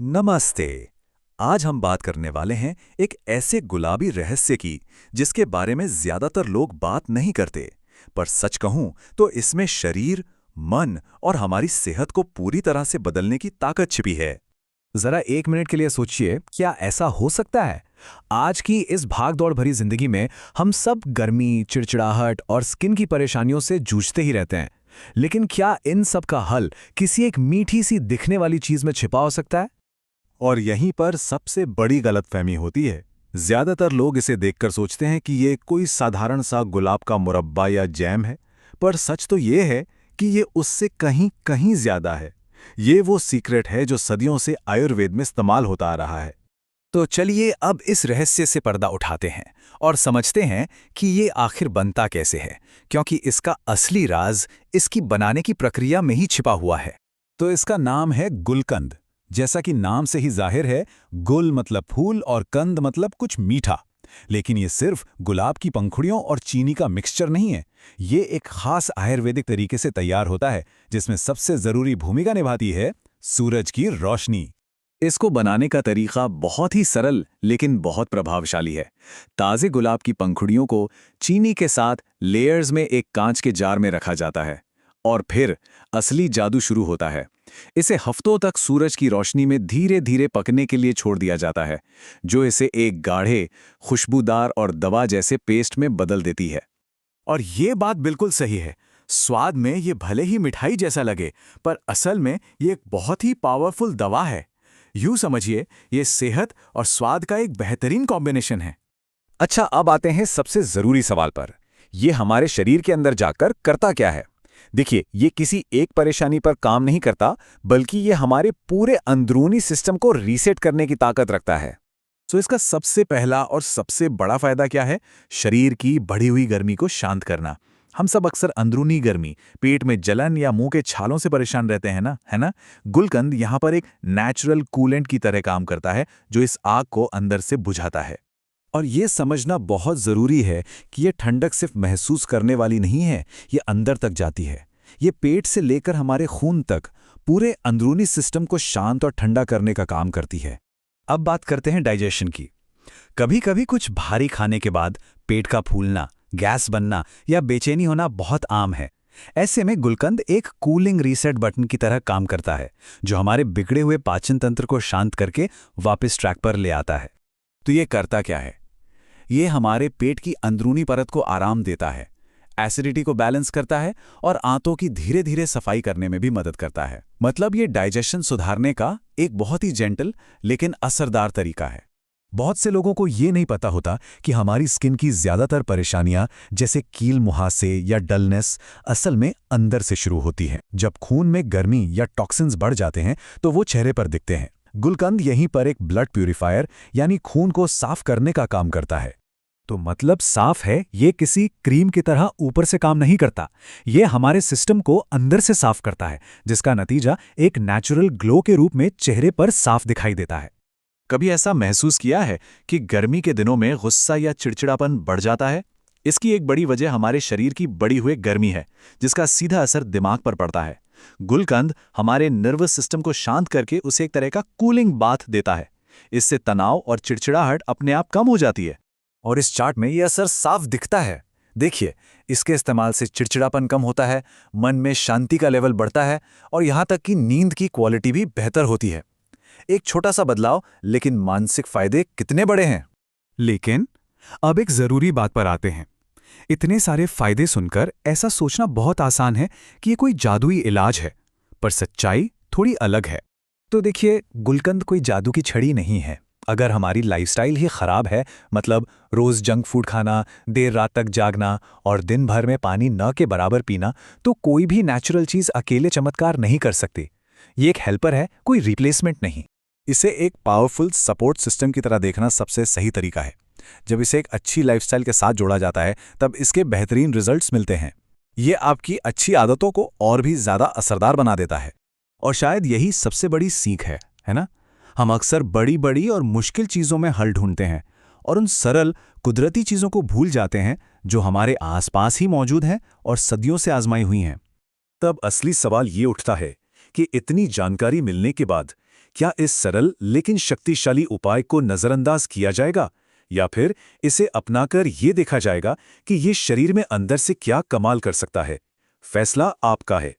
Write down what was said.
नमस्ते। आज हम बात करने वाले हैं एक ऐसे गुलाबी रहस्य की जिसके बारे में ज्यादातर लोग बात नहीं करते। पर सच कहूं तो इसमें शरीर, मन और हमारी सेहत को पूरी तरह से बदलने की ताकत छिपी है। जरा एक मिनट के लिए सोचिए, क्या ऐसा हो सकता है? आज की इस भाग-दौड़ भरी जिंदगी में हम सब गर्मी, चिड़चिड़ाहट और स्किन की परेशानियों से जूझते ही रहते हैं। लेकिन क्या इन सब का हल किसी एक मीठी सी दिखने वाली चीज में छिपा हो सकता है? और यहीं पर सबसे बड़ी गलतफहमी होती है। ज्यादातर लोग इसे देखकर सोचते हैं कि ये कोई साधारण सा गुलाब का मुरब्बा या जैम है, पर सच तो ये है कि ये उससे कहीं कहीं ज्यादा है। ये वो सीक्रेट है जो सदियों से आयुर्वेद में इस्तेमाल होता आ रहा है। तो चलिए अब इस रहस्य से पर्दा उठाते हैं और समझते हैं कि ये आखिर बनता कैसे है, क्योंकि इसका असली राज इसकी बनाने की प्रक्रिया में ही छिपा हुआ है। तो इसका नाम है गुलकंद। जैसा कि नाम से ही जाहिर है, गुल मतलब फूल और कंद मतलब कुछ मीठा। लेकिन ये सिर्फ गुलाब की पंखुड़ियों और चीनी का मिक्सचर नहीं है। ये एक खास आयुर्वेदिक तरीके से तैयार होता है, जिसमें सबसे जरूरी भूमिका निभाती है सूरज की रोशनी। इसको बनाने का तरीका बहुत ही सरल लेकिन बहुत प्रभावशाली है। ताजे गुलाब की पंखुड़ियों को चीनी के साथ लेयर्स में एक कांच के जार में रखा जाता है और फिर असली जादू शुरू होता है। इसे हफ्तों तक सूरज की रोशनी में धीरे धीरे पकने के लिए छोड़ दिया जाता है, जो इसे एक गाढ़े, खुशबूदार और दवा जैसे पेस्ट में बदल देती है। और ये बात बिल्कुल सही है। स्वाद में ये भले ही मिठाई जैसा लगे, पर असल में ये एक बहुत ही पावरफुल दवा है। यूं समझिए, ये सेहत और स्वाद का एक बेहतरीन कॉम्बिनेशन है। अच्छा, अब आते हैं सबसे जरूरी सवाल पर। ये हमारे शरीर के अंदर जाकर करता क्या है? देखिए, ये किसी एक परेशानी पर काम नहीं करता, बल्कि ये हमारे पूरे अंदरूनी सिस्टम को रीसेट करने की ताकत रखता है। तो इसका सबसे पहला और सबसे बड़ा फायदा क्या है? शरीर की बढ़ी हुई गर्मी को शांत करना। हम सब अक्सर अंदरूनी गर्मी, पेट में जलन या मुंह के छालों से परेशान रहते हैं ना, है ना? गुलकंद यहाँ पर एक नेचुरल कूलेंट की तरह काम करता है, जो इस आग को अंदर से बुझाता है। और ये समझना बहुत जरूरी है कि ये ठंडक सिर्फ महसूस करने वाली नहीं है, ये अंदर तक जाती है। ये पेट से लेकर हमारे खून तक पूरे अंदरूनी सिस्टम को शांत और ठंडा करने का काम करती है। अब बात करते हैं डाइजेशन की। कभी कभी कुछ भारी खाने के बाद पेट का फूलना, गैस बनना या बेचैनी होना बहुत आम है। ऐसे में गुलकंद एक कूलिंग रीसेट बटन की तरह काम करता है, जो हमारे बिगड़े हुए पाचन तंत्र को शांत करके वापस ट्रैक पर ले आता है। तो ये करता क्या है? ये हमारे पेट की अंदरूनी परत को आराम देता है, एसिडिटी को बैलेंस करता है और आंतों की धीरे धीरे सफाई करने में भी मदद करता है। मतलब ये डाइजेशन सुधारने का एक बहुत ही जेंटल लेकिन असरदार तरीका है। बहुत से लोगों को ये नहीं पता होता कि हमारी स्किन की ज्यादातर परेशानियां, जैसे कील मुहासे या डलनेस, असल में अंदर से शुरू होती हैं। जब खून में गर्मी या टॉक्सिन्स बढ़ जाते हैं तो वो चेहरे पर दिखते हैं। गुलकंद यहीं पर एक ब्लड प्यूरिफायर यानी खून को साफ करने का काम करता है। तो मतलब साफ है, ये किसी क्रीम की तरह ऊपर से काम नहीं करता। ये हमारे सिस्टम को अंदर से साफ करता है, जिसका नतीजा एक नेचुरल ग्लो के रूप में चेहरे पर साफ दिखाई देता है। कभी ऐसा महसूस किया है कि गर्मी के दिनों में गुस्सा या चिड़चिड़ापन बढ़ जाता है? इसकी एक बड़ी वजह हमारे शरीर की बढ़ी हुई गर्मी है, जिसका सीधा असर दिमाग पर पड़ता है। गुलकंद हमारे नर्वस सिस्टम को शांत करके उसे एक तरह का कूलिंग बाथ देता है। इससे तनाव और चिड़चिड़ाहट अपने आप कम हो जाती है। और इस चार्ट में ये असर साफ दिखता है। देखिए, इसके इस्तेमाल से चिड़चिड़ापन कम होता है, मन में शांति का लेवल बढ़ता है और यहाँ तक कि नींद की क्वालिटी भी बेहतर होती है। एक छोटा सा बदलाव, लेकिन मानसिक फायदे कितने बड़े हैं। लेकिन अब एक जरूरी बात पर आते हैं। इतने सारे फायदे सुनकर ऐसा सोचना बहुत आसान है कि ये कोई जादुई इलाज है, पर सच्चाई थोड़ी अलग है। तो देखिए, गुलकंद कोई जादू की छड़ी नहीं है। अगर हमारी लाइफस्टाइल ही खराब है, मतलब रोज जंक फूड खाना, देर रात तक जागना और दिन भर में पानी न के बराबर पीना, तो कोई भी नेचुरल चीज अकेले चमत्कार नहीं कर सकती। ये एक हेल्पर है, कोई रिप्लेसमेंट नहीं। इसे एक पावरफुल सपोर्ट सिस्टम की तरह देखना सबसे सही तरीका है। जब इसे एक अच्छी लाइफस्टाइल के साथ जोड़ा जाता है, तब इसके बेहतरीन रिजल्ट्स मिलते हैं। ये आपकी अच्छी आदतों को और भी ज्यादा असरदार बना देता है। और शायद यही सबसे बड़ी सीख है ना? हम अक्सर बड़ी बड़ी और मुश्किल चीज़ों में हल ढूंढते हैं और उन सरल कुदरती चीज़ों को भूल जाते हैं जो हमारे आसपास ही मौजूद हैं और सदियों से आजमाई हुई हैं। तब असली सवाल ये उठता है कि इतनी जानकारी मिलने के बाद क्या इस सरल लेकिन शक्तिशाली उपाय को नज़रअंदाज किया जाएगा, या फिर इसे अपनाकर ये देखा जाएगा कि ये शरीर में अंदर से क्या कमाल कर सकता है? फैसला आपका है।